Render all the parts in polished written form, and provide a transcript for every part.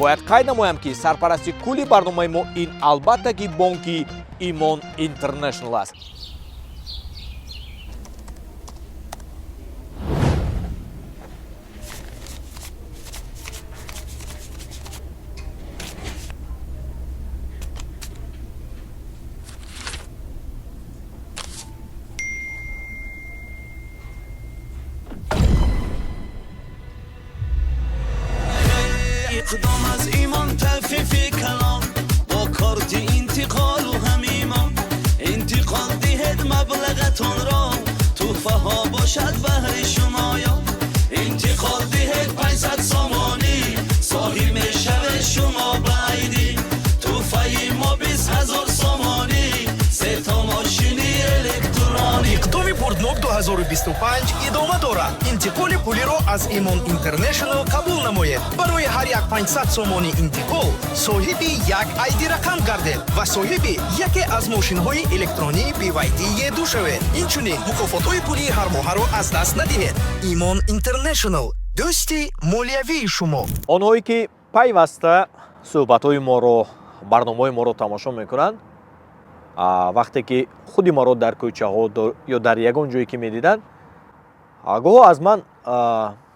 бояд қайд намоям ки сарпарасти кулли барномаи мо ин албатта ки бонки Имон Интернешнл аст. اقدام از ایمان تفیف کلام با کارت انتقال و هم ایمان انتقال دهد مبلغتون را توفه ها باشد بهر شما یا انتقال دهد 500 سامانی صاحب میشود شما بعیدی توفه ما 20,000 سامانی سه تا ماشینی الکترونی اقدام پردنок 2025 ادامه دارد. انتقال پولیро аз Имон Интернешнл қабул намоед. барои ҳар як 500 сомони интиқол соҳиби як айди рақам гардед ва соҳиби яке аз мошинҳои электронии BYD еду шавед. инчунин мукофотҳои пулии ҳармоҳаро аз даст надиҳед. Имон Интернешнл дӯсти молиявии шумо. онҳое ки пайваста суҳбатҳои моро барномаҳои моро тамошо мекунанд вақте ки худи моро дар кӯчаҳо ё дар ягон ҷое ки медиданд гоҳо аз ман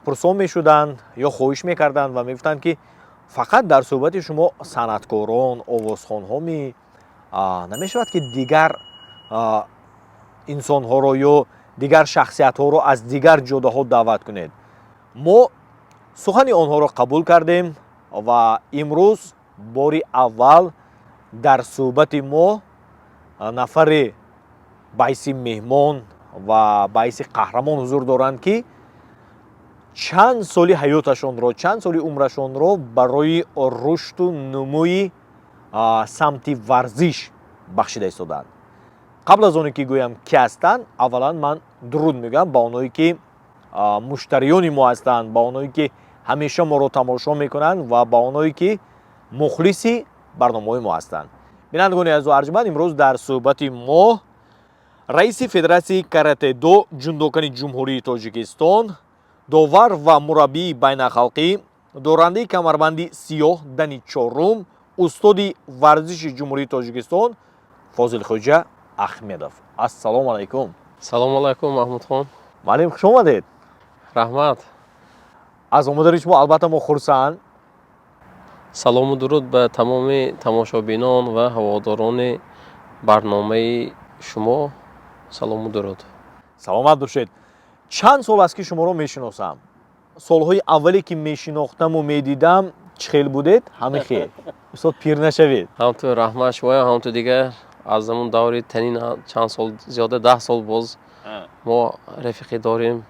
пурсон мешуданд ё хоҳиш мекарданд ва мегуфтанд ки фақат дар суҳбати шумо санъаткорон овозхонҳо намешавад ки дигар инсонҳоро ё дигар шахсиятҳоро аз дигар ҷодаҳо даъват кунед. мо сухани онҳоро қабул кардем ва имрӯз бори аввал дар суҳбати мо нафаре байси меҳмон ва байси қаҳрамон ҳузур доранд ки чанд соли ҳаёташонро чанд соли умрашонро барои рушду нумӯи самти варзиш бахшида истодаанд. қабл аз оне ки гӯям ки ҳастанд аввалан ман дуруд мегӯям ба онҳое ки муштариёни мо ҳастанд, ба онҳое ки ҳамеша моро тамошо мекунанд ва ба онҳое ки мухлиси барномаҳои мо ҳастанд. бинандагони азизу арҷманд, имрӯз дар суҳбати мо раиси федератсияи каратедо ҷундокани ҷумҳурии Тоҷикистон, довар ва мураббии байналхалқӣ, дорандаи камарбанди сиёҳ дани чорум, устоди варзиши ҷумҳурии Тоҷикистон Фозилхоҷа Ахмедов. Ассалому алайкум. Салому алайкум Маҳмудхон. Маълим, хуш омадед. Раҳмат. Аз омадари шумо албатта мо хурсанд. Салому дуруд ба тамоми тамошобинон ва ҳаводорони барномаи шумо. Салому дуруд. Саломат бошед. чанд сол аст ки шуморо мешиносам? солҳои аввале ки мешинохтаму медидам чӣ хел будед? Ҳамин хел. устод пир нашавед. ҳамту раҳмат шумоя, ҳамту дигар аз замон даври танин чанд сол зиёда 10 сол боз мо рафиқӣ дорем,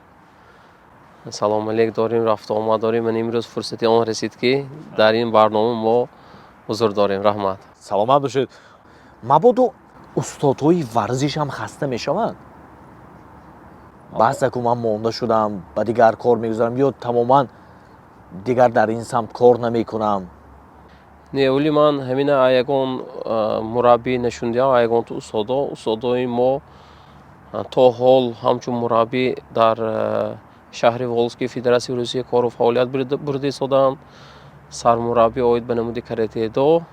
салом алейк дорем, рафту омад дорем. ман имрӯз фурсати он расид ки дар ин барнома мо ҳузур дорем. раҳмат. Саломат бошед. мабодо устодҳои варзиш ҳам хаста мешаванд? баъза ку ман монда шудам, ба дигар кор мегузарам ё тамоман дигар дар ин самт кор намекунам. Не, вали ман ҳамина ягон мураббӣ нашун диҳам, ягон ту устодои мо то ҳол ҳамчун мураббӣ дар шаҳри Волжский Федератсияи Русия кору фаъолият бурда истоданд. Сармураббӣ оид ба намуди каратедо.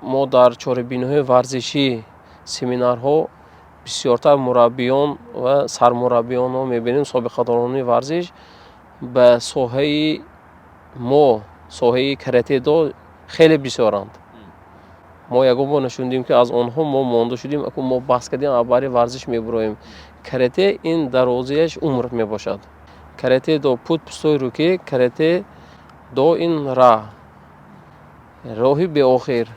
мо дар чорабиниҳои варзишӣ семинарҳо бисёртар мураббиён ва сармураббиёнро мебинем, собиқадорони варзиш ба соҳаи мо, соҳаи каратедо хеле бисёранд. мо ягон бор нашундем ки аз онҳо мо монда шудем, аку мо баҳс кардем абари варзиш мебуроем. Карате ин дарозияш умр мебошад. Карате до пут пустои руки, карате до ин роҳи беохир.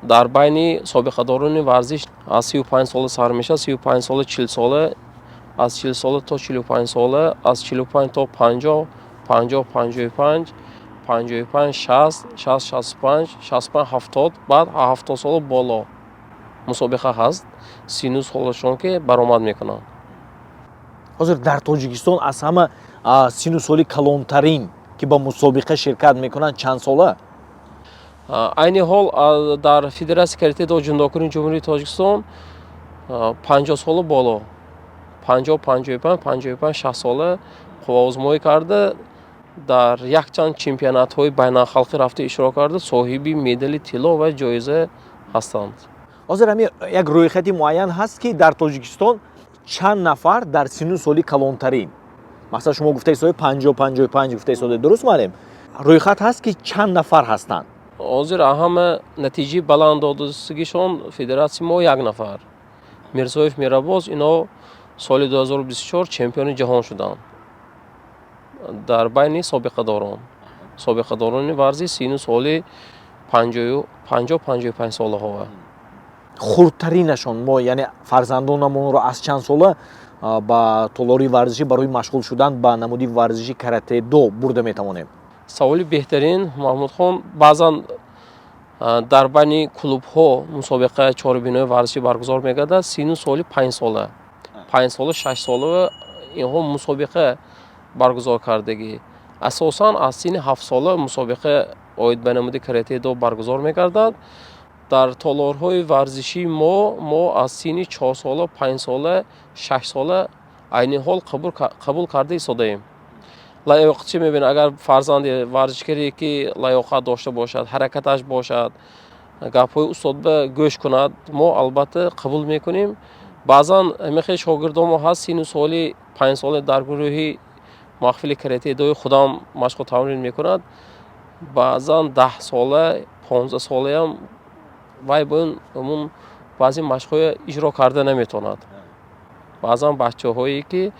дар байни собиқадорони варзиш аз 35 сола сар мешавад, 35 сола 40 сола, аз 40 сола то 45 сола, аз 45 то 50, 50 55, 55 60, 60 65, 65 70, баъд 70 сола боло мусобиқа ҳаст. сину солашон ки баромад мекунанд. ҳозир дар Тоҷикистон аз ҳама сину соли калонтарин ки ба мусобиқа ширкат мекунанд чанд сола? айни ҳол дар Федератсияи каратедо ҷундокани ҷумҳурии Тоҷикистон 50 сола боло, 50 55 55 60 сола қувваозмоӣ карда дар якчанд чемпионатҳои байналхалқӣ рафта иштирок карда соҳиби медали тилло ва ҷоиза ҳастанд. ҳозир ҳамин як рӯйхати муайян ҳаст ки дар Тоҷикистон чанд нафар дар синну соли калонтарин, масалан шумо гуфтаи соли 50-55 гуфтаи соли, дуруст маълим? Рӯйхат ҳаст ки чанд нафар ҳастанд? ҳозир ҳама натиҷаи баланддодастагишон федератсияи мо як нафар Мирзоев Мирабоз, ино соли 2024 чемпиони ҷаҳон шуданд дар байни собиқадорони варзи синну соли 50-55 солаҳо. хурдтаринашон мо, яъне фарзандонамонро аз чанд сола ба толори варзишӣ барои машғул шудан ба намуди варзиши карате-до бурда метавонем? саволи беҳтарин, Маҳмудхон. Баъзан дар байни клубҳо мусобиқаи чорабинои варзишӣ баргузор мегардад. синну соли 5 сола, 6 сола инҳо мусобиқа баргузор кардагӣ. Асосан аз синни 7 сола мусобиқа оид ба намуди карате-до баргузор мегардад. дар толорҳои варзишии мо аз синни 4 сола, 5 сола, 6 сола айни ҳол қабул карда истодаем. лаёқат чӣ мебинад? Агар фарзанди варзишгаре ки лаёқат дошта бошад, ҳаракаташ бошад, гапҳои устодба гӯш кунад, мо албатта қабул мекунем. баъзан ҳамихел шогирдон мо ҳаст синну соли 5 сола дар гурӯҳи маҳфили карате-дои худам машқу тамрин мекунад. баъзан 10 сола, 15 солаам вай бо ин баъзи машқҳои иҷро карда наметавонад. баъзан бачаҳое ки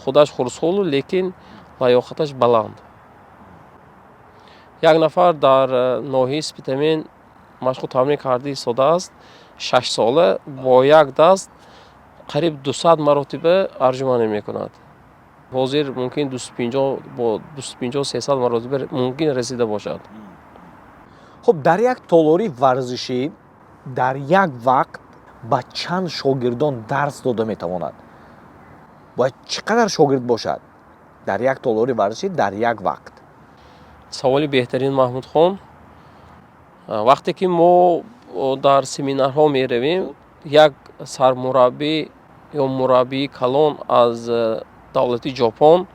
худаш хурдсолу лекин лаёқаташ баланд. як нафар дар ноҳияи Спитамен машқу тамрин карда истодааст, 6 сола, бо як даст қариб 200 маротиба арҷумандӣ мекунад. ҳозир мумкин 250-300 маротиба мумкин расида бошад. хуб, дар як толори варзишӣ дар як вақт ба чанд шогирдон дарс дода метавонад? бояд чӣ қадар шогирд бошад дар як толори варзишӣ дар як вақт? саволи беҳтарин, Маҳмудхон. вақте ки мо дар семинарҳо меравем, як сармураббӣ ё мураббии калон аз давлати ҷопон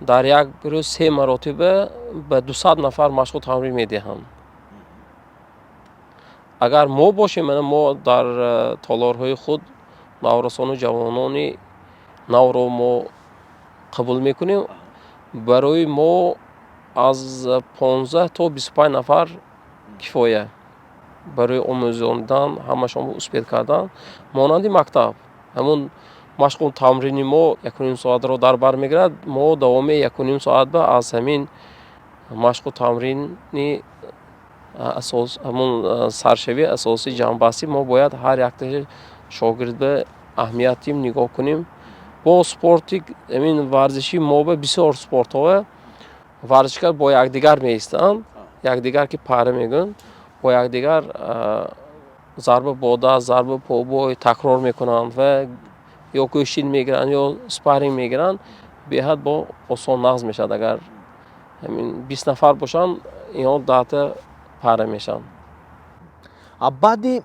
дар як рӯз 3 маротиба ба 200 нафар машқу тамрин медиҳанд. агар мо бошем, мо дар толорҳои худ наврасону ҷавонони навро мо қабул мекунем. барои мо аз 15 то 25 нафар кифоя барои омӯзонидан, ҳамашон успеҳ кардан. монанди мактаб, ҳамун машқу тамрини мо 1.5 соатро дар бар мегирад. мо давоми 1.5 соат ба аз ҳамин машқу тамрини асос, ҳамун саршавии асоси ҷамъбастӣ, мо бояд ҳар яктаи шогирда аҳамият дим нигоҳ кунем. бо спорти ҳамин варзиши мо ба бисёр спортҳо варзишгар бо якдигар меистанд, якдигар ки пара мегӯянд, бо якдигар зарба бода, зарба побой такрор мекунанд ва ё кӯштин мегиранд ё спарринг мегиранд. беҳад бо осон нағз мешавад. агар ҳамин 20 нафар бошанд, инҳо 10 пара мешаванд. баъди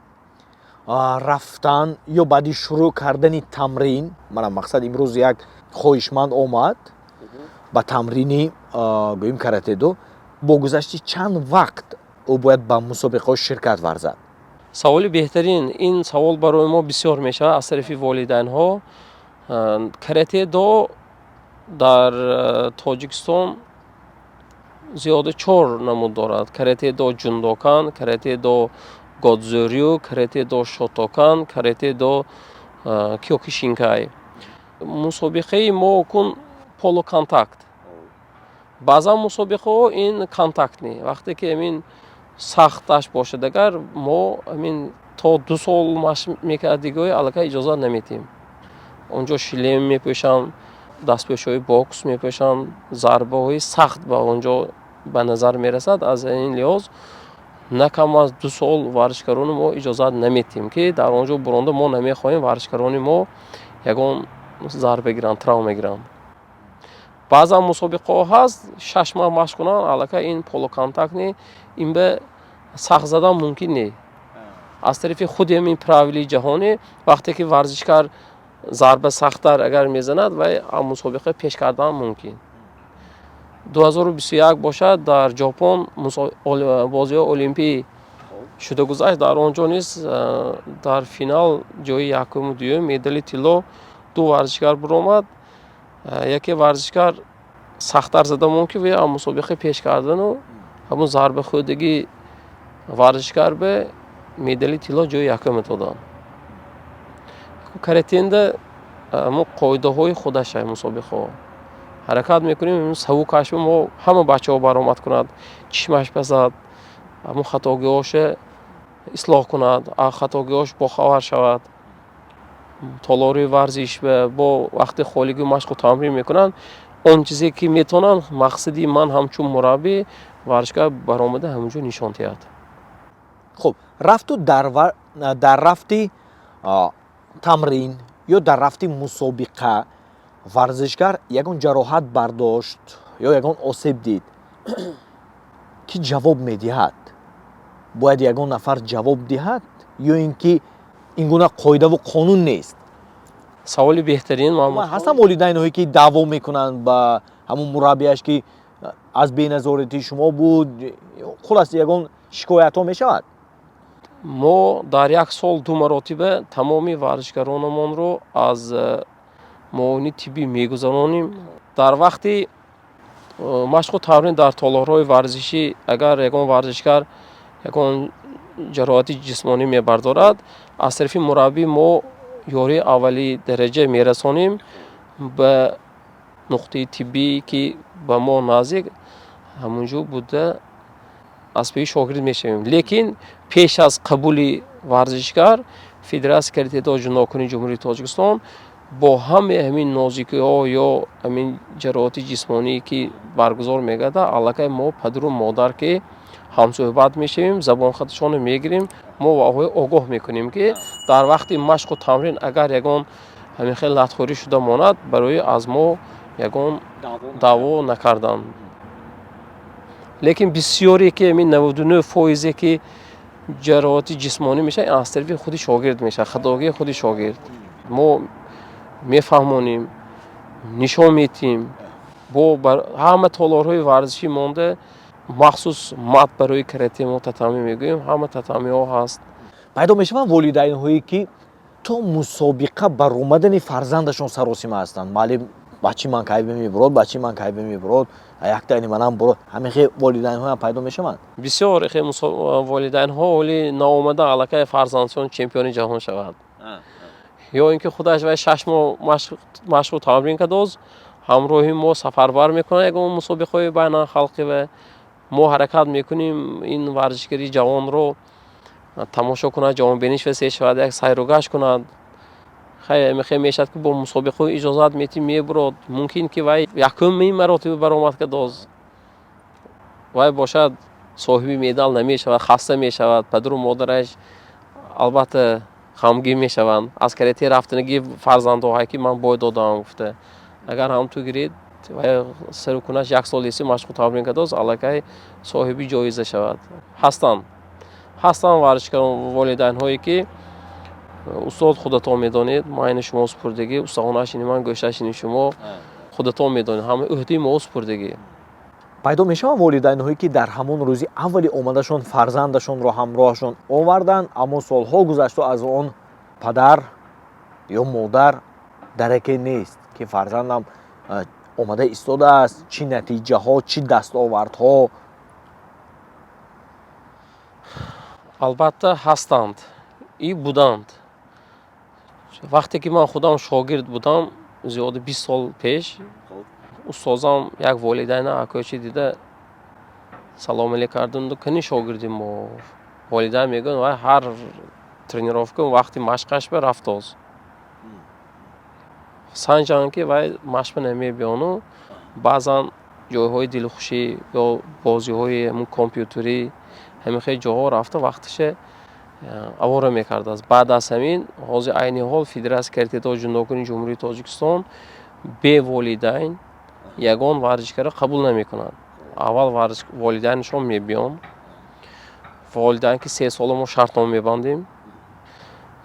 рафтан ё баъди шурӯъ кардани тамрин, манам мақсад имрӯз як хоҳишманд омад ба тамрини гӯем карате-до, бо гузашти чанд вақт ӯ бояд ба мусобиқаҳо ширкат варзад? саволи беҳтарин. ин савол барои мо бисёр мешавад аз тарафи волидайнҳо. карате-до дар Тоҷикистон зиёда 4 намуд дорад. карате-до ҷундокан, карате-до годзӯрю, карате-до шотокан, карате-до киёкушинкай. мусобиқаи мо кун полуконтакт. баъзан мусобиқаҳо ин контактни. вақте ки ҳамин сахташ бошад, агар мо ҳамин то 2 сол машқ мекардигоҳи аллакай иҷоза наметиҳем. онҷо шлем мепӯшанд, дастпӯшҳои бокс мепӯшанд, зарбаҳои сахт ба онҷо ба назар мерасад. аз ин лиҳоз на кам аз 2 сол варзишгарони мо иҷозат наметиҳем ки дар онҷо буронда мо намехоҳем варзишгарони мо ягон зарба гиранд, травма гиранд. баъзан мусобиқаҳо ҳаст 6 моҳ машқ кунанд, аллакай ин полуконтактни, ин ба сахт задан мумкин не. аз тарафи худи ҳамин правилаи ҷаҳонӣ, вақте ки варзишгар зарба сахттар агар мезанад, вай мусобиқа пеш кардан мумкин. 2021 бошад дар ҷопон бозиҳои олимпӣ шуда гузашт. Дар он ҷо низ дар финал ҷои якуму дуюм медали тилло ду варзишгар биромад. Яке варзишгар сахттар зада монд ки вай мусобиқа пеш кардану ҳамун зарбахӯрдагии варзишгар бе медали тилло ҷои якум методанд. Каратенда мо қоидаҳои худаша мусобиқаҳо ҳаракат мекунем. Савукаш мо ҳама бачаҳо баромад кунад, чишмаш пазад, ҳамун хатогиҳоша ислоҳ кунад, хатогиҳош бохабар шавад. Толори варзиш бо вақти холигӣ машқу тамрин мекунанд. Он чизе ки метавонанд, мақсади ман ҳамчун мураббӣ варзишгар баромада ҳамунҷо нишон диҳад. хуб, рафту дар рафти тамрин ё дар рафти мусобиқа варзишгар ягон ҷароҳат бардошт ё ягон осеб дид, кӣ ҷавоб медиҳад? Бояд ягон нафар ҷавоб диҳад ё ин ки ин гуна қоидаву қонун нест? Саволи беҳтарин. ҳастан волидайнҳое ки даъво мекунанд ба ҳамун мураббияш ки аз беназорати шумо буд, хулас ягон шикоятҳо мешавад? Мо дар як сол ду маротиба тамоми варзишгаронамонро аз муовини тиббӣ мегузаронем. Дар вақти машқу тамрин дар толорҳои варзишӣ агар ягон варзишгар ягон ҷароҳати ҷисмонӣ мебардорад, аз тарафи мураббӣ мо ёрии аввалии дараҷа мерасонем ба нуқтаи тиббӣ ки ба мо наздик, ҳамунҷо буда аз пеи шогирд мешавем. Лекин пеш аз қабули варзишгар Федератсияи каратеи ҷунокунии ҷумҳурии Тоҷикистон бо ҳамаи ҳамин нозикиҳо ё ҳамин ҷароҳати ҷисмоние ки баргузор мегардад, аллакай мо падару модар ки ҳамсӯҳбат мешавем, забонхаташонро мегирем. Мо ваҳои огоҳ мекунем ки дар вақти машқу тамрин агар ягон ҳамин хел латхӯрӣ шуда монад, барои аз мо ягон даъво накарданд. Лекин бисёре ки ҳамин 99% ки ҷароҳати ҷисмонӣ мешавад, аз тарафи худи шогирд мешавад, хатогии худи шогирд. Мо мефаҳмонем, нишон медиҳем. Бо ҳама толорҳои варзишӣ монда махсус мат барои карате мо татами мегӯем, ҳама татамиҳо ҳаст. пайдо мешаванд волидайнҳое ки то мусобиқа баромадани фарзандашон саросима ҳастанд. Маълим бачи ман кайбе мебурод, бачи ман кайбе мебурод, яктани манам бурод. ҳамин хел волидайнҳоям пайдо мешаванд? Бисёр волидайнҳо оли наомада аллакай фарзандашон чемпиони ҷаҳон шавад. Ё ин ки худаш вай 6 моҳ машқу тамрин кардоз, ҳамроҳи мо сафарбар мекунад ягон мусобиқаҳои байналхалқӣ ва мо ҳаракат мекунем ин варзишгари ҷавонро тамошо кунад, ҷавонбиниш васеъ шавад, як сайругашт кунад. Хеле мешавад ки бо мусобиқаҳо иҷозат метим мебурод. Мумкин ки вай якумин маротиба баромад кардоз, вай бошад соҳиби медал намешавад, хаста мешавад, падару модараш албатта ғамгин мешаванд. Аз карате рафтанаги фарзандоҳае ки ман бой додам гуфта. Агар ҳамту гиред вай сару кунаш як солиси машқу тамрин кардоз, аллакай соҳиби ҷоиза шавад. ҳастанд варзишгарон волидайнҳое ки устод худато медонед, майни шумо супурдагӣ, устахонашини ман, гӯшташини шумо худато медонед, ҳама уҳдаи мо супурдагӣ. пайдо мешаванд волидайнҳое ки дар ҳамон рӯзи аввали омадашон фарзандашонро ҳамроҳашон оварданд, аммо солҳо гузашту аз он падар ё модар дараке нест ки фарзандам омада истодааст, чӣ натиҷаҳо, чӣ дастовардҳо? Албатта ҳастанд, и буданд. Вақте ки ман худам шогирд будам, зиёда 20 сол пеш, устозам як волидайна акочи дида салом алейк карданду кани шогирди мо. Волидайн мегӯянд вай ҳар тренировка вақти машқаш ба рафтоз. Санҷанд ки вай машқа намебиёну, баъзан ҷойҳои дилхушӣ ё бозиҳои компютерӣ ҳамин хел ҷоҳо рафта вақташа авора мекардааст. Баъд аз ҳамин ҳозир айни ҳол Федератсияи каратеи ҷунокунии ҷумҳурии Тоҷикистон бе волидайн ягон варзишгарро қабул намекунад. Аввал волидайнашон мебиён. Волидайн ки 3 сола мо шартнома мебандем.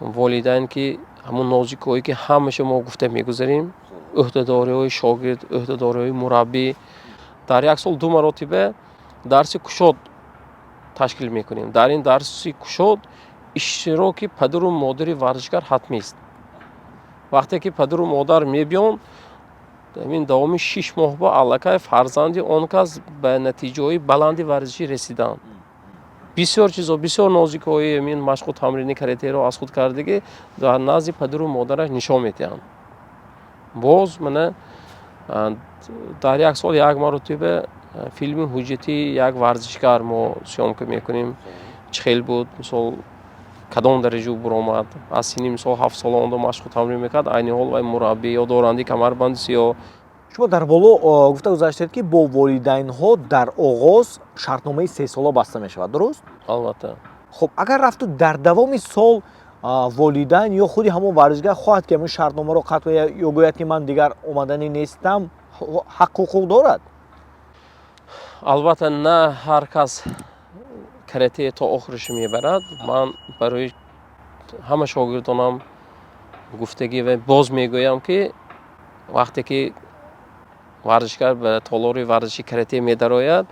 Волидайн ки ҳамун нозикиҳое ки ҳамаша мо гуфта мегузарем, уҳдадориҳои шогирд, уҳдадориҳои мураббӣ, дар як сол ду маротиба дарси кушод ташкил мекунем. Дар ин дарси кушод иштироки падару модари варзишгар ҳатмист. вақте ки падару модар мебиён ин давоми 6 моҳ ба аллакай фарзанди он кас ба натиҷаҳои баланди варзишӣ расиданд. бисёр чизо, бисёр нозикҳои ин машқу тамрини каратэро аз худ кардагӣ дар назди падару модараш нишон медиҳанд. боз мана дар як сол як маротиба филми ҳуҷҷати як варзишгар мо сёмка мекунем. чӣ хел буд, мисол кадом дараҷа буромад, аз синни мисол 7 соланда машқу тамрин мекард, айни ҳол вай мураббӣ ё дорандаи камарбанди сиёҳ. шумо дар боло гуфта гузаштед ки бо волидайнҳо дар оғоз шартномаи 3 сола баста мешавад, дуруст? албатта. хуб агар рафту дар давоми сол волидайн ё худи ҳамон варзишгар хоҳад ки ҳамон шартномаро қатъ ё гӯяд ки ман дигар омаданӣ нестам, ҳаққу ҳуқуқ дорад? албатта на ҳар кас карате то охириш мебарад. ман барои ҳама шогирдонам гуфтагӣ ва боз мегӯям ки вақте ки варзишгар ба толори варзиши карате медарояд,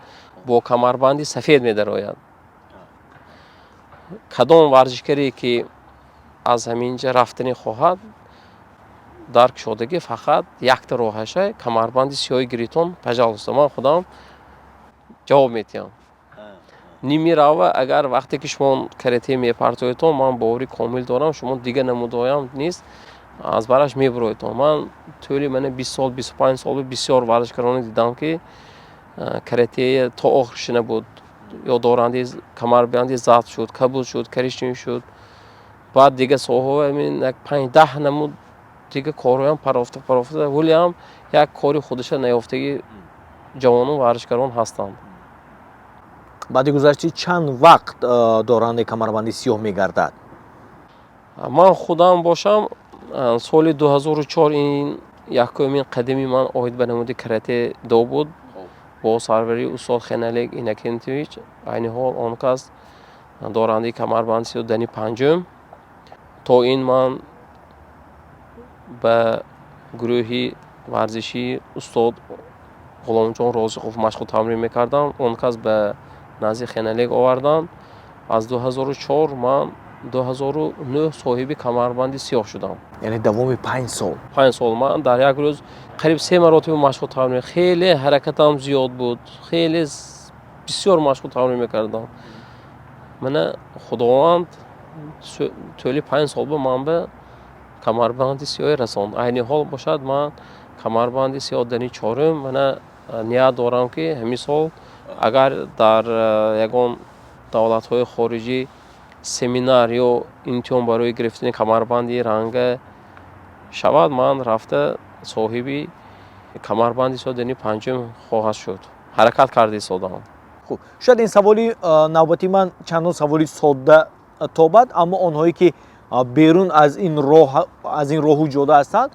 бо камарбанди сафед медарояд. кадом варзишгаре ки аз ҳамин ҷа рафтанӣ хоҳад, дар кушодагӣ фақат якта роҳаша камарбанди сиёҳи гиритон, пажалуйста, ман худам ҷавоб медиҳам. нимирава агар вақте ки шумо карате мепартоедтон, ман бовари комил дорам, шумо дига намудоям нест, аз бараш мебуроедтон. ман тӯли мана 20 сол, 25 сол бисёр варзишгароне дидам ки карате то охириш набуд, ё дорандаи камарбанди зад шуд, кабуд шуд, каришин шуд, баъд дига соҳаи як 5-10 намуд дига корҳоям парофта, валеам як кори худоша наёфтаги ҷавонон варзишгарон ҳастанд. баъди гузашти чанд вақт дорандаи камарбанди сиёҳ мегардад? ман худам бошам соли 2004 ин якумин қадами ман оид ба намуди карате до буд бо сарвари устод Хеналек Иннокентович. айни ҳол он кас дорандаи камарбанди сиёҳ дани панҷум. то ин ман ба гурӯҳи варзиши устод ғуломҷон Розиқов машқу тамрин мекардам. он кас ба назди Хеналек оварданд. аз 2004 ман 2009 соҳиби камарбанди сиёҳ шудам. яъне давоми 5 сол. 5 сол ман дар як рӯз қариб 3 маротиба машқу тамрин. хеле ҳаракатам зиёд буд, хеле бисёр машқу тамрин мекардам. мана худованд тӯли 5 сол ба ман ба камарбанди сиёҳ расонд. айни ҳол бошад ман камарбанди сиёҳ дани 4 мана ният дорам ки ҳамин сол агар дар ягон давлатҳои хориҷӣ семинар ё имтиҳон барои гирифтани камарбанди ранга шавад, ман рафта соҳиби камарбанди сиёҳ дани панҷум хоҳад шуд. ҳаракат карда истодам. хуб шояд ин саволи навбати ман чандон саволи содда тобад, аммо онҳое ки берун аз ин роҳу ҷода ҳастанд,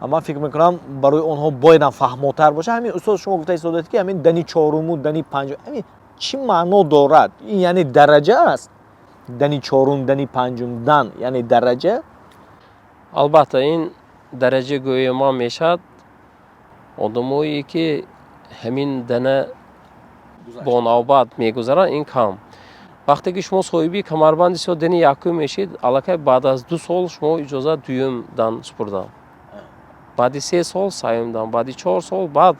ман фикр мекунам барои онҳо боядам фаҳмотар бошад. ҳамин устод шумо гуфта истодед ки ҳамин дани чоруму дани панҷум ҳамин чӣ маъно дорад? ин яъне дараҷа аст? дани чорум, дани панҷум дан яъне дараҷа? албатта ин дараҷа гӯи ман мешад одамое ки ҳамин дана бо навбат мегузаранд, ин кам. вақте ки шумо соҳиби камарбанди сиёҳ дани якум мешид, аллакай баъд аз 2 сол шумо иҷозат дуюм дан супурданд. баъди 3 сол сеюм дан, баъди 4 сол баъд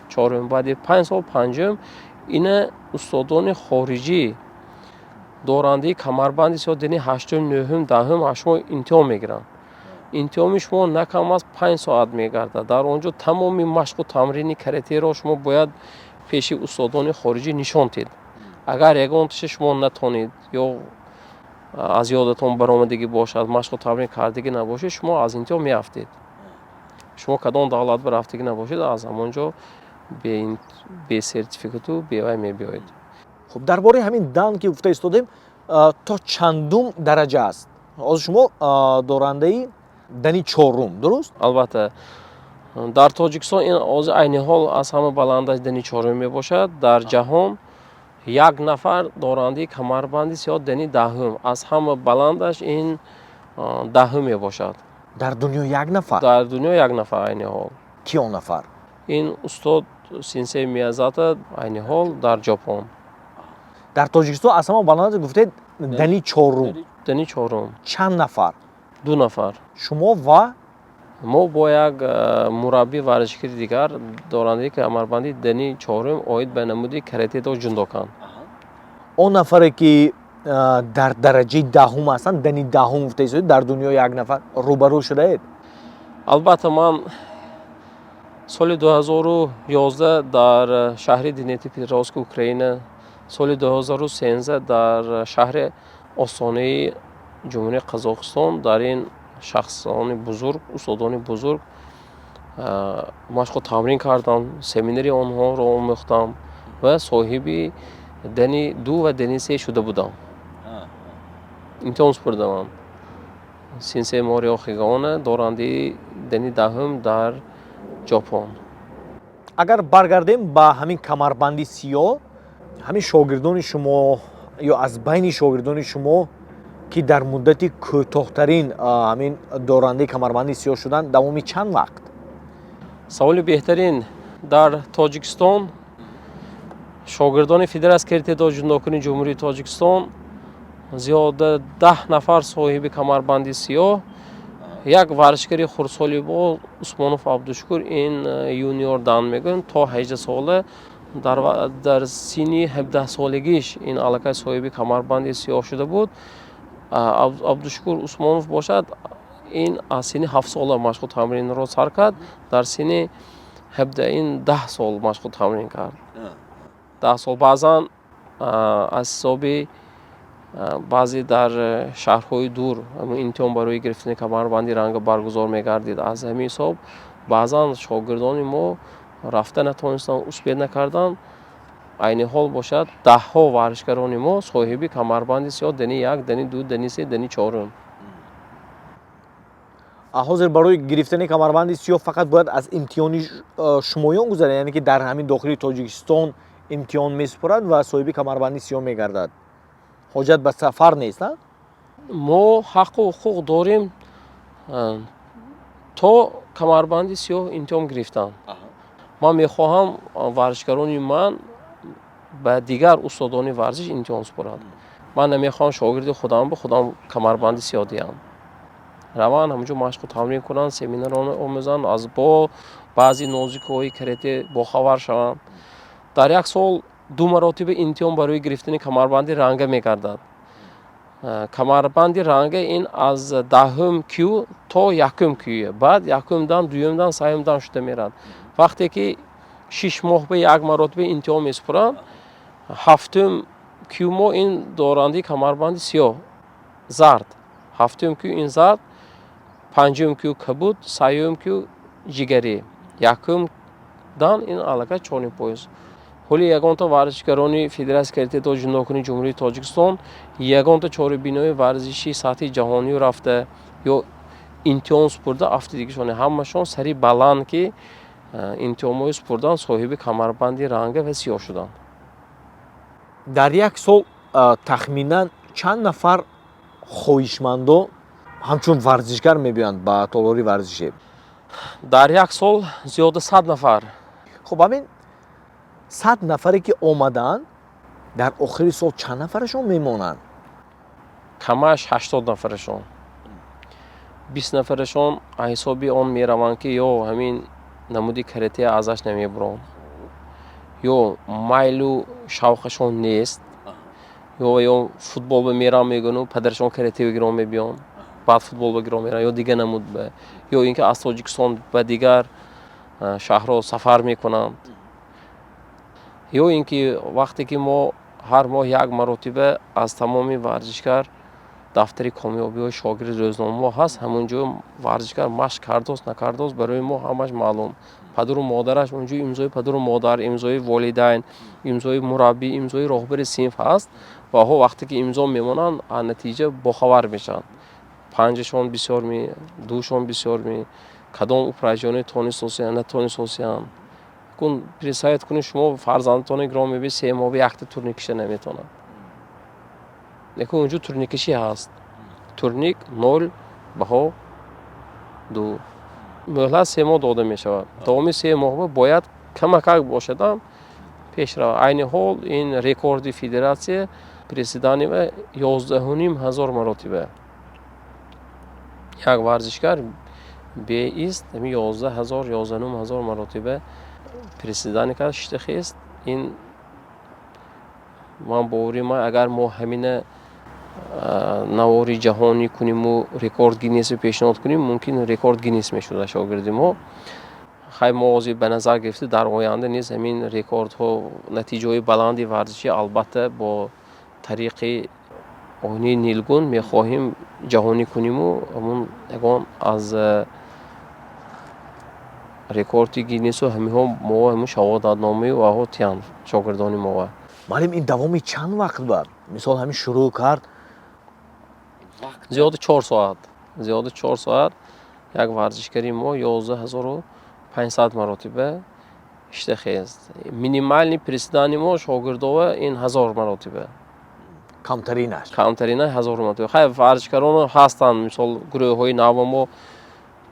чорум, баъди 5 сол панҷум. ина устодони хориҷӣ дорандаи камарбанди сиёҳ дани 8-ум, 9-ум, 10-ум аз шумо имтиҳон мегиранд. имтиҳони шумо на кам аз 5 соат мегардад. дар он ҷо тамоми машқу тамрини каратеро шумо бояд пеши устодони хориҷӣ нишон диҳед. агар ягон тиша шумо натонед ё аз ёдатон баромадагӣ бошад, машқу тамрин кардагӣ набошед, шумо аз имтиҳон меафтед. шумо кадом давлат ба рафтагӣ набошед, аз ҳамон ҷо бе сертификату бевай мебиёед. хуб дар бораи ҳамин дан ки гуфта истодем, то чандум дараҷа аст? ҳозир шумо дорандаи дани чорум, дуруст? албатта дар Тоҷикистон ин ҳозир айни ҳол аз ҳама баландаш дани чорум мебошад. дар ҷаҳон як нафар дорандаи камарбанди сиёҳ дани 10-ум, аз ҳама баландаш ин 10-ум мебошад. дар дунё як нафар? дар дунё як нафар айни ҳол. ки он нафар? ин устод синсей миязата айни ҳол дар ҷопон. дар тоҷикистон асама баланд гуфтед дани чорум. Дани чорум. Чанд нафар? 2 нафар. Шумо ва мо бо як мурабби варзишгари дигар дорандаи камарбанди дани чорум оид ба намуди каратедо ҷундокан. он нафаре ки дар дараҷаи даҳум ҳастанд, дани даҳум гуфтаед, дар дунё як нафар рӯбарӯ шудаед? албатта ман соли 2011 дар шаҳри Днепр Петровск Украина, соли 2013 дар шаҳри Остонаи ҷумҳурии Қазоқистон дар ин шахсони бузург, устодони бузург машқу тамрин кардам, семинари онҳоро омӯхтам ва соҳиби дани 2 ва дани 3 шуда будам. имтиҳон супурдамам. Синсей Морио Хигоне, дорандаи дани даҳум дар ҷопон. агар баргардем ба ҳамин камарбанди сиёҳ, ҳамин шогирдони шумо ё аз байни шогирдони шумо ки дар муддати кӯтоҳтарин ҳамин дорандаи камарбанди сиёҳ шуданд, давоми чанд вақт? Саволи беҳтарин. Дар Тоҷикистон шогирдони Федератсияи каратедо ҷундокини ҷумҳурии Тоҷикистон зиёда 10 нафар соҳиби камарбанди сиёҳ, як варзишгари хурдсоли бо Усмонов Абдушукур, ин юниор дан мегӯянд, то 18 сола дар синни 17 солагиш ин аллакай соҳиби камарбанди сиёҳ шуда буд. Абдушукур Усмонов бошад, ин аз синни 7 сола машқу тамринро сар кард, дар синни 17 ин 10 сол машқу тамрин кард. 10 сол. Баъзан аз ҳисоби баъзе дар шаҳрҳои дур имтиҳон барои гирифтани камарбанди ранга баргузор мегардид. Аз ҳамин ҳисоб баъзан шогирдони мо рафта натонистанд, успеҳ накарданд. Айни ҳол бошад, даҳҳо варзишгарони мо соҳиби камарбанди сиёҳ дани 1, дани 2, дани 3, дани 4. ҳозир барои гирифтани камарбанди сиёҳ фақат бояд аз имтиҳони шумоён гузарад, яъне ки дар ҳамин дохили Тоҷикистон имтиҳон месупурад ва соҳиби камарбанди сиёҳ мегардад. ҳоҷат ба сафар нест? Мо ҳаққу ҳуқуқ дорем то камарбанди сиёҳ имтиҳон гирифтан. Ман мехоҳам варзишгарони ман ба дигар устодони варзиш имтиҳон супурад. Ман намехоҳам шогирди худам ба худам камарбанди сиёҳ диҳам. раванд ҳамҷо машқу тамрин кунанд, семинарони омӯзанд, аз бо баъзи нозикиҳои карате бохабар шаванд. Дар як сол 2 маротиба имтиҳон барои гирифтани камарбанди ранга мегардад. Камарбанди ранга ин аз 10-ум кю то 1-ум кюе, баъд 1-умдан, 2-умдан, 3-умдан шуда мерад. вақте ки 6 моҳ ба як маротиба имтиҳон месупуранд, 7-ум кю мо ин дорандаи камарбанди сиёҳ зард, 7-ум кю ин зард, 5-ум кю кабуд, 3-ум кю ҷигарӣ, 1-умдан ин аллакай чорни пояс. ҳоли ягонта варзишгарони Федератсияи каратедо ҷундокини ҷумҳурии Тоҷикистон ягонта чорабинои варзиши сатҳи ҷаҳонӣ рафта ё имтиҳон супурда афтидигишоне ҳамашон сари баланд ки имтиҳонҳои супурдан соҳиби камарбанди ранга ва сиёҳ шуданд. дар як сол тахминан чанд нафар хоҳишмандо ҳамчун варзишгар мебиёянд ба толори варзише? Дар як сол зиёда 100 нафар. хуб, ҳамин 100 нафаре ки омадаанд, дар охири сол чанд нафарашон мемонанд? Камаш 80 нафарашон. 20 нафарашон аз ҳисоби он мераванд ки ё ҳамин намуди карате азаш намебуранд, ё майлу шавқашон нест, ё футбол ба мерам мегӯяну падарашон карате бигирон мебиён, баъд футбол бигирон мерам, ё дигар намуд ба, ё ин ки аз Тоҷикистон ба дигар шаҳрҳо сафар мекунанд, ё ин ки вақте ки мо ҳар моҳ як маротиба аз тамоми варзишгар дафтари комёбиҳои шогирди рӯзномаҳо ҳаст, ҳамон ҷо варзишгар машқ кардост накардост барои мо ҳамаш маълум. падару модараш онҷо имзои падару модар, имзои волидайн, имзои мураббӣ, имзои роҳбари синф ҳаст ва ҳо вақте ки имзо мемонанд аз натиҷа бохабар мешаванд. 5-шон бисёр ми, 2-шон бисёр ми, кадом упражнение тонист осиянд, натонист осиянд. кун пресавед кунед шумо фарзандатони гиром мебинед 3 моҳ ба якта турник киша наметонанд. лекин онҷо турниккишӣ ҳаст. Турник 0 баҳо 2. мӯҳлат 3 моҳ дода мешавад. давоми 3 моҳ бояд камакак бошадам пешрав. Айни ҳол ин рекорди федератсия приседаниҳо 11,500 маротиба. Як варзишгар беист 11,000 маротиба приседани кард, штихист. Ин ман боварӣ ман агар мо ҳамина навори ҷаҳонӣ куниму рекорд Гиннес пешниҳод кунем, мумкин рекорд Гиннес мешуда шогирди мо. Хай мо ҳозир ба назар гирифта дар оянда низ ҳамин рекордҳо, натиҷаҳои баланди варзишӣ албатта бо тариқи оини нилгун мехоҳем ҷаҳонӣ куниму ҳамун ягон аз рекорди Гиннесу ҳамиҳо мо ҳамун шаҳодатномаи ваҳо тиянд шогирдони мо. Малим ин давоми чанд вақт ба? Мисол ҳамин шурӯъ кард зиёди 4 соат. Зиёди 4 соат як варзишгари мо 11500 маротиба иштахест. Минимални приседани мо шогирдова ин 1000 маротиба. камтаринаш. Камтарина 1000 маротиба. Хай варзишгарон ҳастанд, мисол гурӯҳҳои наво мо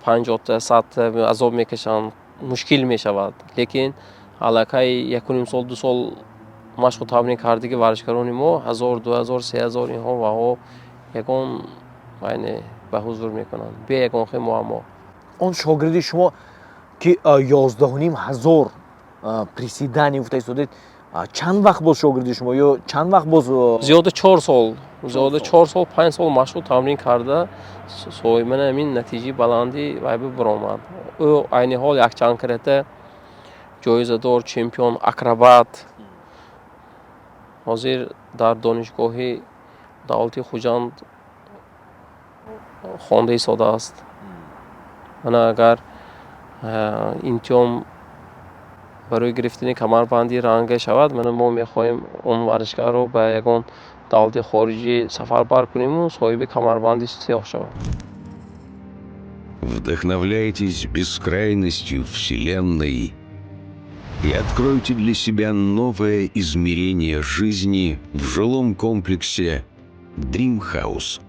50 100 азоб мекашанд, мушкил мешавад. Лекин аллакай 1.5 сол 2 сол машқу тамрин кардаги варзишгарони мо 1000 2000 3000 инҳо ваҳо ягон айне ба ҳузур мекунанд бе ягон хел муаммо. Он шогирди шумо ки 11,500 приседани гуфта истодед, чанд вақт боз шогирди шумо ё чанд вақт боз? Зиёда 4 сол, зиёда 4 сол 5 сол машқу тамрин карда соҳибона ҳамин натиҷаи баланди вай биромад. Ӯ айни ҳол якчанд карата ҷоизадор, чемпион, акробат. ҳозир дар донишгоҳи давлати Хуҷанд хонда истодааст. Мана агар имтиҳон барои гирифтани камарбанди ранга шавад, мана мо мехоҳем он варзишгарро ба ягон давлати хориҷӣ сафарбар куниму соҳиби камарбанди сиёҳ шавад. Вдохновляйтесь бескрайностью Вселенной и откройте для себя новое измерение жизни в жилом комплексе Dream House.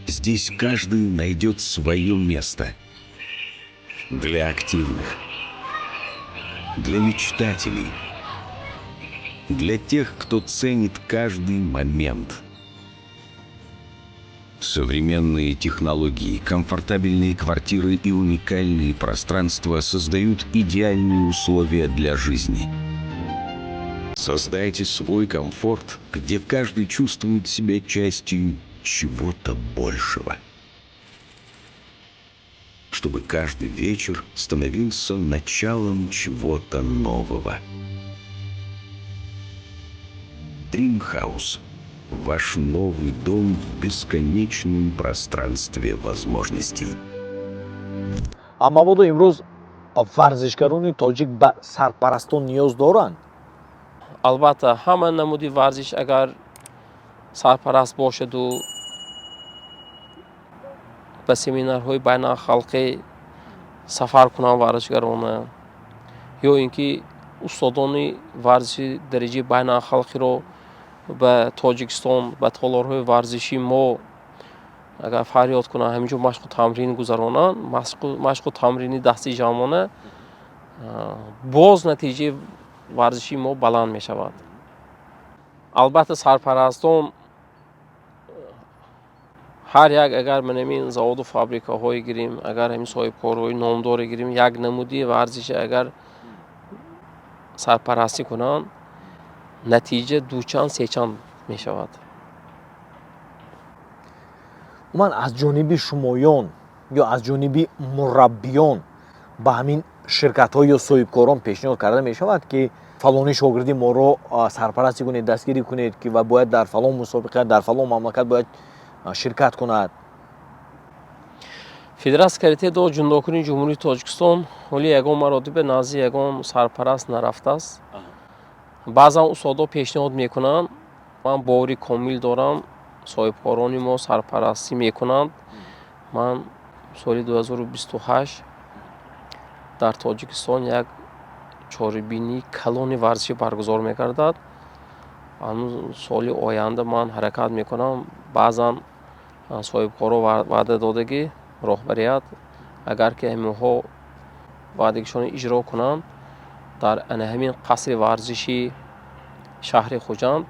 Здесь каждый найдет свое место. Для активных, для мечтателей, для тех, кто ценит каждый момент. Современные технологии, комфортабельные квартиры и уникальные пространства создают идеальные условия для жизни. Создайте свой комфорт, где каждый чувствует себя частью чего-то большего. Чтобы каждый вечер становился началом чего-то нового. Dream House. Ваш новый дом в бесконечном пространстве возможностей. Мабодо имрӯз варзишгарони тоҷик ба сарпарастон ниёз доранд? Албатта ҳама намуди варзиш агар сарпараст бошаду ба семинарҳои байналхалқӣ сафар кунанд варзишгарона ё ин ки устодони варзиши дараҷаи байналхалқиро ба Тоҷикистон, ба толорҳои варзиши мо агар фарёд кунанд ҳаминҷо машқу тамрин гузаронанд, машқу тамрини дасти ҷавона, боз натиҷаи варзиши мо баланд мешавад. Албатта сарпарастон ҳар як агар манамин заводу фабрикаҳое гирем, агар ҳамин соҳибкорҳои номдоре гирем, як намуди варзиш агар сарпарастӣ кунанд, натиҷа дучанд сечанд мешавад. уман аз ҷониби шумоён ё аз ҷониби мураббиён ба ҳамин ширкатҳо ё соҳибкорон пешниҳод карда мешавад ки фалони шогирди моро сарпарастӣ кунед, дастгирӣ кунед ки ва бояд дар фалон мусобиқа, дар фалон мамлакат бояд ширкат кунад? Федератсияи карате до ҷундокунии ҷумҳурии Тоҷикистон ҳоли ягон маротиба назди ягон сарпараст нарафтааст. Баъзан устодо пешниҳод мекунанд, ман бовари комил дорам, соҳибкорони мо сарпарастӣ мекунанд. Ман соли 2028 дар Тоҷикистон як чорабинии калони варзишӣ баргузор мегардад. Соли оянда ман ҳаракат мекунам. Баъзан соҳибкоро ваъда додагӣ роҳбарият агар ки ҳаминҳо ваъдагишон иҷро кунанд, дар ана ҳамин қасри варзиши шаҳри Хуҷанд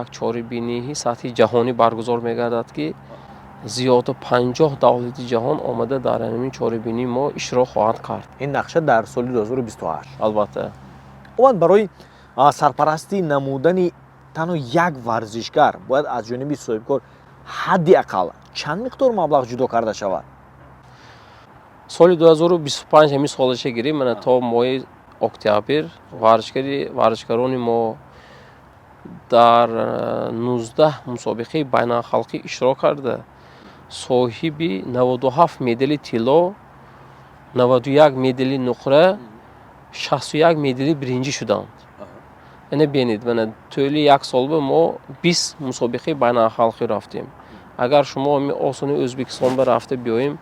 як чорабинии сатҳи ҷаҳонӣ баргузор мегардад, ки зиёда 50 давлати ҷаҳон омада дар ҳамин чорабинии мо иҷро хоҳанд кард. ин нақша дар соли 2028. Албатта. умад барои сарпарастӣ намудани танҳо як варзишгар бояд аз ҷониби соҳибкор ҳадди ақал чанд миқдор маблағ ҷудо карда шавад? соли 2025 ҳамин солаша гирем мана то моҳи октябр варзишгарони мо дар 19 мусобиқаи байналхалқӣ иштирок карда соҳиби 97 медали тилло, 91 медали нуқра, 61 медали биринҷӣ шуданд. Ина бинед, мана тӯли як сол мо 20 мусобиқаи байналхалқӣ рафтем. агар шумо осони Ӯзбекистон ба рафта биёем,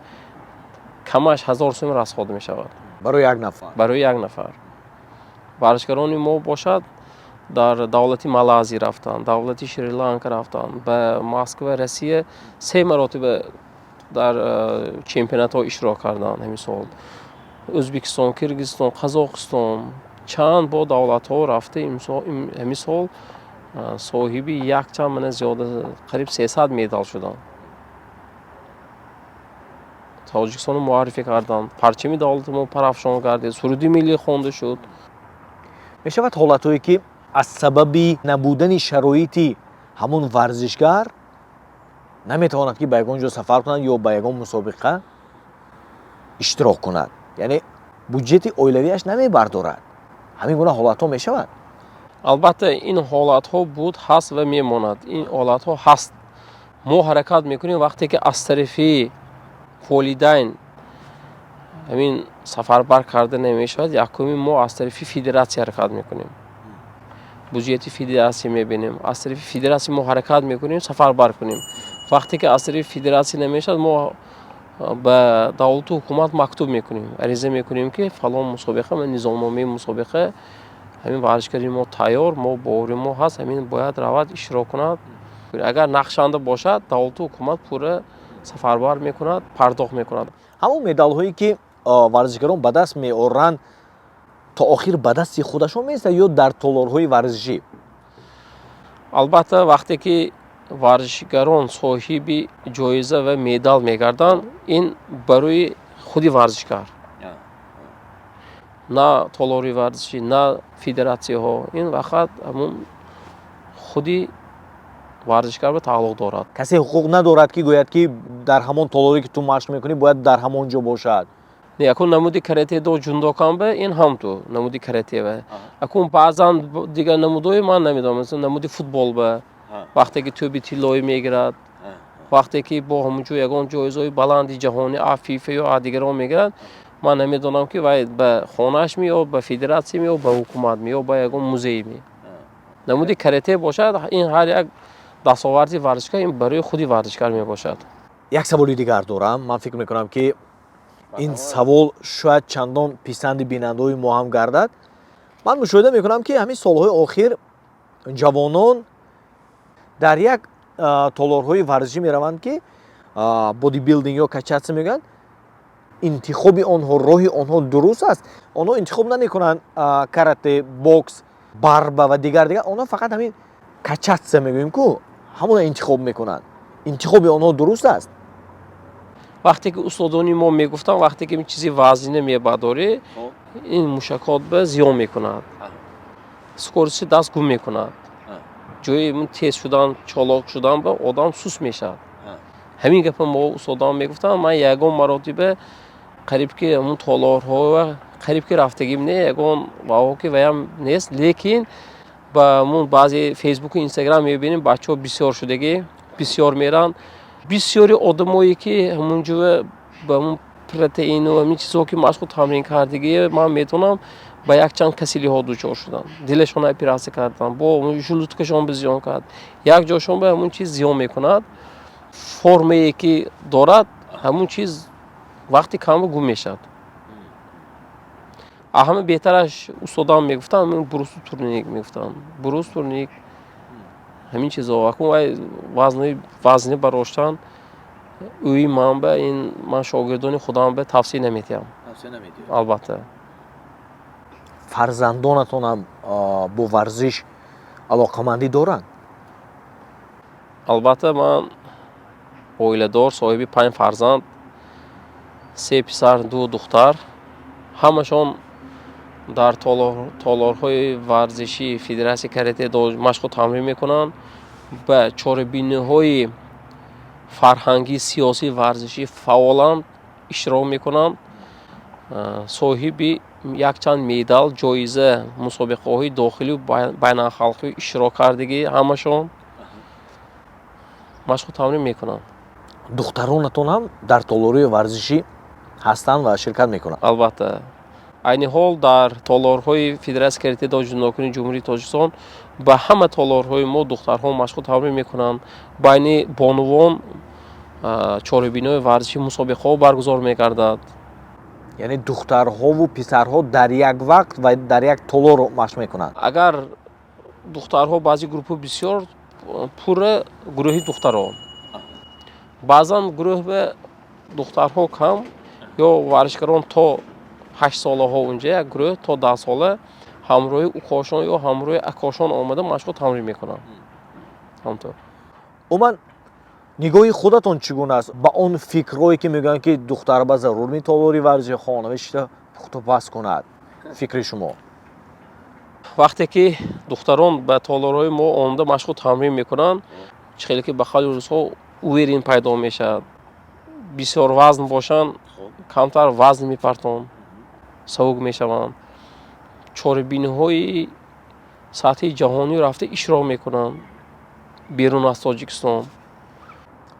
камаш 1000 сум расход мешавад барои як нафар. барои як нафар. варзишгарони мо бошад дар давлати Малайзия рафтанд, давлати Шри-Ланка рафтанд, ба Москва, Россия 3 маротиба дар чемпионатҳо иштирок карданд. ҳамин сол Ӯзбекистон, Киргизистон, Қазоқистон чанд бо давлатҳо рафта ҳамин сол соҳиби якчанд мана зиёда қариб 300 медал шуданд. Тоҷикистони муаррифӣ карданд, парчами давлати мо парафшон гардид, суруди миллӣ хонда шуд. мешавад ҳолатҳое ки аз сабаби набудани шароити ҳамон варзишгар наметавонад ки ба ягон ҷо сафар кунад ё ба ягон мусобиқа иштирок кунад, яъне буҷети оилавияш намебардорад. ҳамин гуна ҳолатҳо мешавад? албатта ин ҳолатҳо буд, ҳаст ва мемонад. ин ҳолатҳо ҳаст. мо ҳаракат мекунем вақте ки аз тарафи волидайн ҳамин сафарбар карда намешавад. Якуми мо аз тарафи федератсия ҳаракат мекунем, буҷети федератсия мебинем, аз тарафи федератсия мо ҳаракат мекунем сафарбар кунем. вақте ки аз тарафи федератсия намешавад, мо ба давлату ҳукумат мактуб мекунем, ариза мекунем ки фалон мусобиқа ва низомномаи мусобиқа ҳамин варзишгари мо тайёр, мо бовари мо ҳаст, ҳамин бояд равад иштирок кунад. агар нақшанда бошад, давлату ҳукумат пурра сафарбар мекунад, пардохт мекунад. ҳамон медалҳое ки варзишгарон ба даст меоранд то охир ба дасти худашон меестад ё дар толорҳои варзишӣ? албатта вақте ки варзишгарон соҳиби ҷоиза ва медал мегарданд, ин барои худи варзишгар, на толори варзишӣ, на федератсияҳо, ин вақт ҳамун худи варзишгар ба тааллуқ дорад. касе ҳуқуқ надорад ки гӯяд ки дар ҳамон толоре ки ту машқ мекунӣ бояд дар ҳамон ҷо бошад? Не, акун намуди карате до ҷундокам ба ин ҳамту намуди карате ба. Акун баъзан дигар намудҳои ман намедонам, масалан намуди футбол ба. вақте ки тӯби тиллоӣ мегирад, вақте ки бо ҳамунҷо ягон ҷоизаҳои баланди ҷаҳонӣ фифа ё дигарон мегирад, ман намедонам ки вай ба хонааш меё, ба федератсия меё, ба ҳукумат меё, ба ягон музей меё. намуди карате бошад, ин ҳар як дастоварди варзишгар ин барои худи варзишгар мебошад. як саволи дигар дорам. ман фикр мекунам ки ин савол шояд чандон писанди бинандаҳои мо ҳам гардад. ман мушоҳида мекунам ки ҳамин солҳои охир ҷавонон дар як толорҳои варзишӣ мераванд ки бодибилдинг ё качатсия мегӯянд, интихоби онҳо, роҳи онҳо дуруст аст. онҳо интихоб намекунанд карате, бокс, барба ва дигар, онҳо фақат ҳамин качатсия мегӯем ку ҳамона интихоб мекунанд. интихоби онҳо дуруст аст? вақте ки устодони мо мегуфтанд, вақте ки чизи вазнина мебардорӣ, ин мушакот ба зиён мекунад, скорости даст гум мекунад, ҷои тез шудан, чолок шудан ба одам сус мешавад. ҳамин гапа мо устодон мегуфтанд. ман ягон маротиба қариб ки ҳамун толорҳо ва қариб ки рафтагим не, ягон ваҳо ки ваям нест, лекин ба ҳамун баъзе фейсбуку инстаграм мебинем бачаҳо бисёр шудагӣ бисёр меранд. бисёри одамое ки ҳамунҷо ба ҳамун протеину ҳамин чизҳо ки машқу тамрин кардагӣ, ман метавонам ба якчанд касалиҳо дучор шуданд. дилашон оператсия карданд, бо жулуткашон ба зиён кард, як ҷошон ба ҳамун чиз зиён мекунад. формае ки дорад, ҳамун чиз вақти кам гум мешавад. ҳама беҳтараш устодам мегуфтанд, ҳамин брусу турник мегуфтанд, брус турник ҳамин чизҳо. акун вазнини бароштан уи манба ин ман шогирдони худам ба тавсия намедиҳам. Албатта. Фарзандонатонам бо варзиш алоқамандӣ доранд? Албатта ман оиладор, соҳиби 5 фарзанд, 3 писар, 2 духтар. Ҳамашон дар толорҳои варзиши Федератсияи карате машқу тамрин мекунанд. Ба чорабиниҳои фарҳангӣ, сиёсӣ, варзишӣ фаъоланд, иштирок мекунанд. Соҳиби якчанд медал, ҷоиза, мусобиқаҳои дохилию байналхалқию иштирок кардагӣ ҳамашон машқу тамрин мекунанд. Духтаронатон ҳам дар толорҳои варзишӣ ҳастанд ва ширкат мекунанд? Албатта. Айни ҳол дар толорҳои Федератсияи карате ҷудокунии ҷумҳурии Тоҷикистон ба ҳама толорҳои мо духтарҳо машқу тамрин мекунанд. Байни бонувон чорабиниҳои варзишӣ мусобиқаҳо баргузор мегардад. Яъне духтарҳову писарҳо дар як вақт ва дар як толор машқ мекунанд? Агар духтарҳо баъзи группҳо бисёр пурра гурӯҳи духтарон, баъзан гурӯҳ духтарҳо кам ё варзишгарон то 8 солаҳо унҷа як гурӯҳ то 10 сола ҳамроҳи укошон ё ҳамроҳи акошон омада машқу тамрин мекунанд. ҳамтор. умуман нигоҳи худатон чӣ гуна аст ба он фикрҳое ки мегӯянд ки духтар ба зарур ми толори варзиши хонавишта пухтупас кунад? Фикри шумо? Вақте ки духтарон ба толорҳои мо омада машқу тамрин мекунанд, хеле ки ба хали рӯзҳо уверин пайдо мешавад. Бисёр вазн бошанд, камтар вазн мепартон, сабук мешаванд. Чорабиниҳои сатҳи ҷаҳонӣ рафта иштирок мекунанд берун аз Тоҷикистон.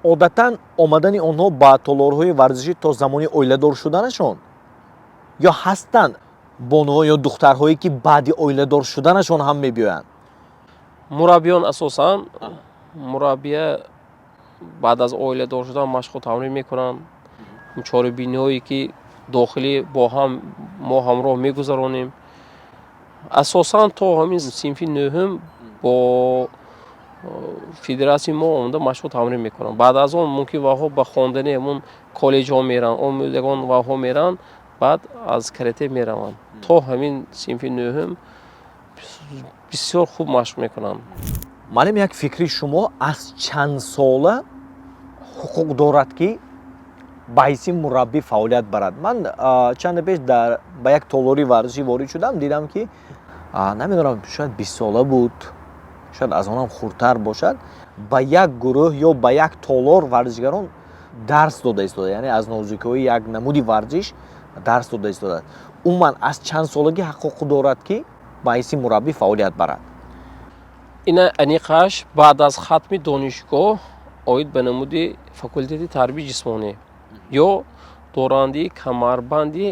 одатан омадани онҳо ба толорҳои варзишӣ то замони оиладор шуданашон ё ҳастанд бонуҳо ё духтарҳое ки баъди оиладор шуданашон ҳам мебиёянд? Мураббиён асосан мураббия баъд аз оиладор шудан машқу тамрин мекунанд. Чорабиниҳое ки дохилӣ бо ҳам мо ҳамроҳ мегузаронем. Асосан то ҳамин синфи нӯҳум бо федератсияи мо омада машқу тамрин мекунанд. Баъд аз он мумкин ваҳо ба хондани ҳамун коллеҷҳо мераванд, омӯзагон ваҳо мераванд, баъд аз карате мераванд. То ҳамин синфи нӯҳум бисёр хуб машқ мекунанд. маълим як фикри шумо аз чанд сола ҳуқуқ дорад ки ба ҳайси мураббӣ фаъолият барад? Ман чанде пеш ба як толори варзишӣ ворид шудам, дидам ки намедонам шояд 20 сола буд, шояд аз онам хурдтар бошад, ба як гурӯҳ ё ба як толор варзишгарон дарс дода истода, яъне аз нозукиҳои як намуди варзиш дарс дода истода. Умуман аз чанд солагӣ ҳуқуқ дорад ки ба ҳайси мураббӣ фаъолият барад? Ина аниқаш баъд аз хатми донишгоҳ оид ба намуди факултати тарбияи ҷисмонӣ ё дорандии камарбанди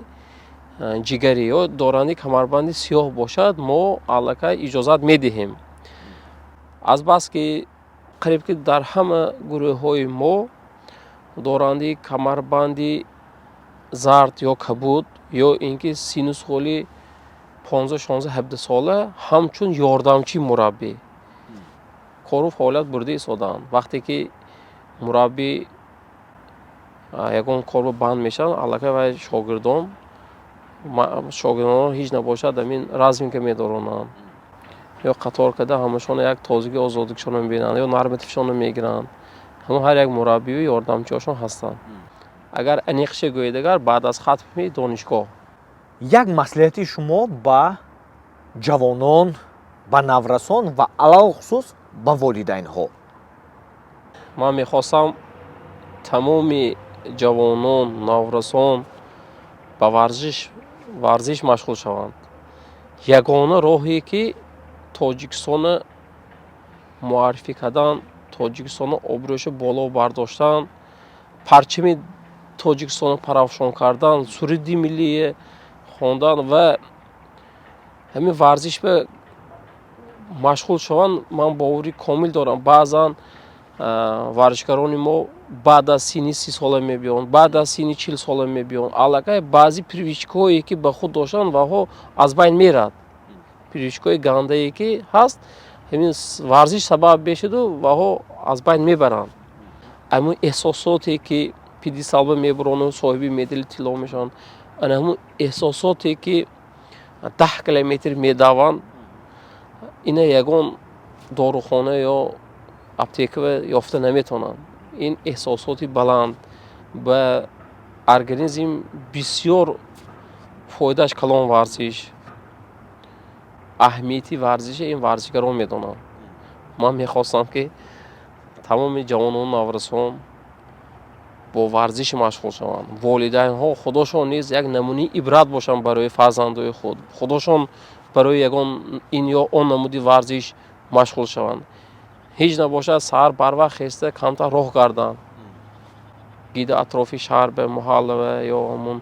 ҷигарӣ ё дорандии камарбанди сиёҳ бошад, мо аллакай иҷозат медиҳем. Азбаски қариб ки дар ҳама гурӯҳҳои мо дорандии камарбанди зард ё кабуд ё ин ки сину соли 15, 16, 17 сола ҳамчун ёрдамчии мураббӣ кору фаъолият бурда истодаанд. Вақте ки мураббӣ ягон корро банд мешавад, аллакай вай шогирдонро ҳеҷ набошад амин разминка медоронанд ё қатор карда ҳамашон як тозагӣ озодикшонро мебинанд ё норматившонро мегиранд. ҳамон ҳар як мураббию ёрдамчиҳошон ҳастанд. Агар аниқша гӯедагар баъд аз хатми донишгоҳ. Як маслиҳати шумо ба ҷавонон, ба наврасон ва алалхусус ба волидайнҳо? Ман мехостам тамоми ҷавонон, наврасон ба варзиш машғул шаванд. Ягона роҳе ки Тоҷикистона муаррифӣ кардан, Тоҷикистона обрӯши боло бардоштан, парчами Тоҷикистона парафшон кардан, суруди миллие хондан ва ҳамин варзиш ба машғул шаванд, ман бовари комил дорам. Баъзан варзишгарони мо баъд аз синни 30 сола мебиёнд, баъд аз синни 40 сола мебиёнд. Аллакай баъзи привичкаҳое ки ба худ доштанд ваҳо аз байн мерад. Привичкаҳои гандае ки ҳаст, ҳамин варзиш сабаб мешуду ваҳо аз байн мебаранд. همون احساساتی که پیدیسالبه میبرن و صاحبی مدل طلا میشن، همون احساساتی که 10 کیلومتر میدوان، اینا یگان داروخانه یا اپتیکه یافته نمیتونن. این احساساتی بلند به ارگانیسم بسیار فایدهش کلان ورزش، اهمیتی ورزش این ورزشگران میدونم. من میخواستم که تمام جوانان نوجوان با ورزش مشغول شوند. والدین ها خودشون نیز یک نمونه عبرت باشن برای فرزندای خود. خودشون برای یگان این یا اون نمودی ورزش مشغول شوند. هیچ نباشه سحر بر وقت خسته کمتر راه گردن. گیده اطرافی شهر به محل یا همون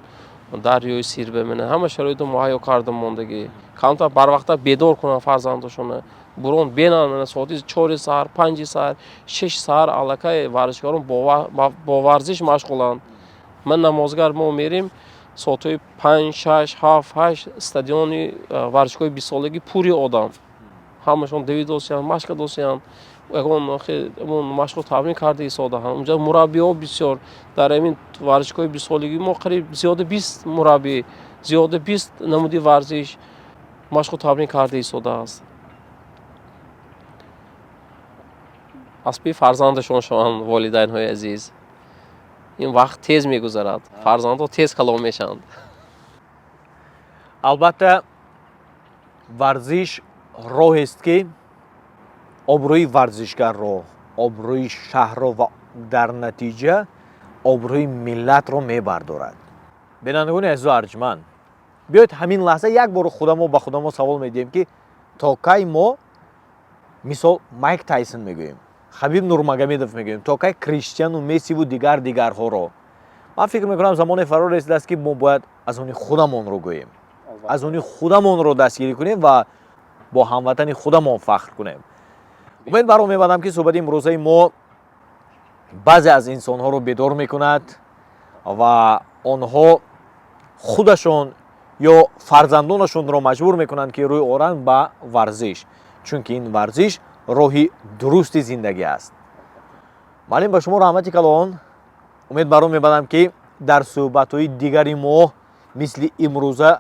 دریای سیر بمونه. همه شرایط مهیا کردن موندگی. کمتر بر وقت بیدار کنن فرزندشون. برون بینن ساعتی 4 سحر، 5 سحر، 6 سحر علاقه ورزشکاران با ورزش مشغولند. من نمازگر ما میریم ساعتی 5 6 7 8 استادیون ورزشگاه 20 سالگی پوری آدم. همشون دوید دوستیان، مشق دوستیان. اون مشق تمرین کرده ایستاده هم. اونجا مربی‌ها بسیار در این ورزشگاه 20 سالگی ما قریب زیاد 20 مربی، زیاد 20 نمودی ورزش مشق تمرین کرده ایستاده است. از پی فرزندشون شوند والدین های عزیز. این وقت تیز میگذرد. فرزندها تیز کلام میشند. البته ورزش راه است که آبروی ورزشگر رو، آبروی شهر رو و در نتیجه آبروی ملت رو میبردارد. بینندگان عزیز و ارجمند، بیایید همین لحظه یک بار خودمو با خودمو سوال میدیم که تا کی ما مثال مایک تایسون میگوییم، خبیب نورمگомедов میگوییم، تا کی کریستیانو میسی و دیگرها رو. من فکر میکنم زمان فرا رسیده است که ما باید از اون خودمون رو گوییم، از اون خودمون رو دستگیری کنیم و با هموطن خودمون فخر کنیم. امید برام میبادم که صحبت امروزه ما بعضی از انسان ها رو بیدار میکند و آنها خودشون یا فرزندانشون رو مجبور میکنند که روی آورند به ورزش، چون که این ورزش راهی درست زندگی است. من به شما رحمت کلان. امید برام میبادم که در صحبت های دیگری ما مثل امروزه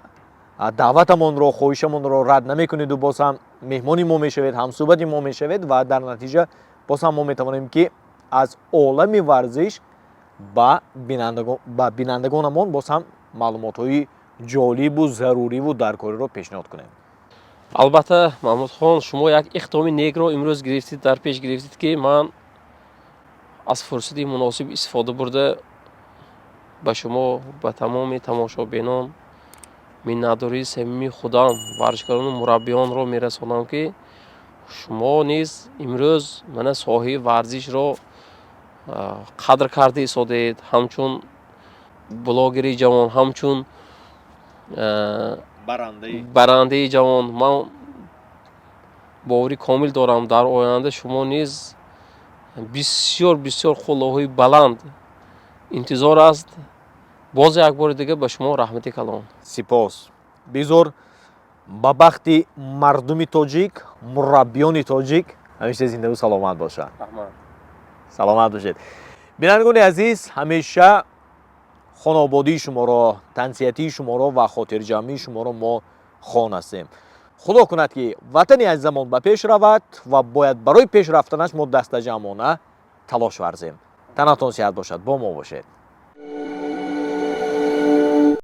دعوتمون رو، خواهشمون رو رد نمیکنید و باز هم مهمانی ما میشوید، هم صحبت ما میشوید و در نتیجه باز هم ما میتوانیم که از عالم ورزش با بینندگانمون باز هم معلومات های جالب و ضروری و درکاری رو پیشنهاد کنیم. البته محمود خان، شما یک اقدام نیک رو امروز گرفتید، در پیش گرفتید که من از فرصت مناسب استفاده برده به شما، به تمام تماشابینان منتداری صمیمی خودم، ورزشکاران و مربیان رو میرسانم که شما نیز امروز من صاحب ورزش رو قدر کرده ایستادید. همچون بلاگری جوان، همچون برنده جوان، من باوری کامل دارم در آینده شما نیز بسیار بسیار خلاهای بلند انتظار است. باز یک بار دیگه به شما رحمت کلام. سپاس. بزرگ با بخت مردم تاجیک، مربیان تاجیک همیشه زنده و سلامت باشند. سلامت باشید. بینندگان عزیز، همیشه خانوادگی شما را، تنسیتی شما را و خاطر جمعی شما را ما خوان هستیم. خدا کند که وطن عزیزمان به پیش رود و باید برای پیش رفتنش ما دست جمعانه تلاش ورزیم. تنتون صحت باشد، با ما باشید.